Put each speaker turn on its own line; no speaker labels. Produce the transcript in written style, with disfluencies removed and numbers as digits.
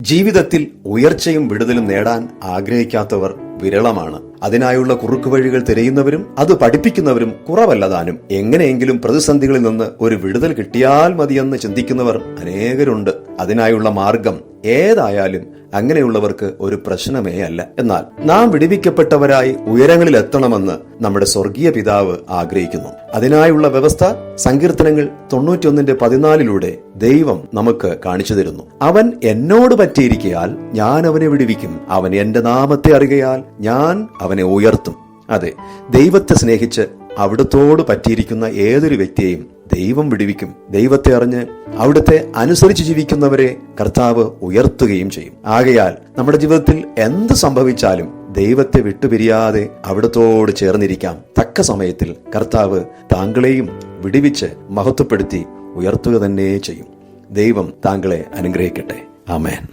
ജീവിതത്തിൽ ഉയർച്ചയും വിടുതലും നേടാൻ ആഗ്രഹിക്കാത്തവർ വിരളമാണ്. അതിനായുള്ള കുറുക്കുവഴികൾ തിരയുന്നവരും അത് പഠിപ്പിക്കുന്നവരും കുറവല്ലതാനും. എങ്ങനെയെങ്കിലും പ്രതിസന്ധികളിൽ നിന്ന് ഒരു വിടുതൽ കിട്ടിയാൽ മതിയെന്ന് ചിന്തിക്കുന്നവർ അനേകരുണ്ട്. അതിനായുള്ള മാർഗം ഏതായാലും അങ്ങനെയുള്ളവർക്ക് ഒരു പ്രശ്നമേ അല്ല. എന്നാൽ നാം വിടുവിക്കപ്പെട്ടവരായി ഉയരങ്ങളിൽ എത്തണമെന്ന് നമ്മുടെ സ്വർഗീയ പിതാവ് ആഗ്രഹിക്കുന്നു. അതിനായുള്ള വ്യവസ്ഥ സങ്കീർത്തനങ്ങൾ 91:14 ദൈവം നമുക്ക് കാണിച്ചു തരുന്നു. അവൻ എന്നോട് പറ്റിയിരിക്കയാൽ ഞാൻ അവനെ വിടുവിക്കും, അവൻ എന്റെ നാമത്തെ അറിയയാൽ ഞാൻ അവനെ ഉയർത്തും. അതെ, ദൈവത്തെ സ്നേഹിച്ച് അവിടുത്തോട് പറ്റിയിരിക്കുന്ന ഏതൊരു വ്യക്തിയെയും ദൈവം വിടുവിക്കും. ദൈവത്തെ അറിഞ്ഞ് അവിടുത്തെ അനുസരിച്ച് ജീവിക്കുന്നവരെ കർത്താവ് ഉയർത്തുകയും ചെയ്യും. ആകയാൽ നമ്മുടെ ജീവിതത്തിൽ എന്ത് സംഭവിച്ചാലും ദൈവത്തെ വിട്ടുപിരിയാതെ അവിടുത്തോട് ചേർന്നിരിക്കാം. തക്ക സമയത്തിൽ കർത്താവ് താങ്കളെയും വിടുവിച്ച് മഹത്വപ്പെടുത്തി ഉയർത്തുക തന്നെ ചെയ്യും. ദൈവം താങ്കളെ അനുഗ്രഹിക്കട്ടെ. ആമേൻ.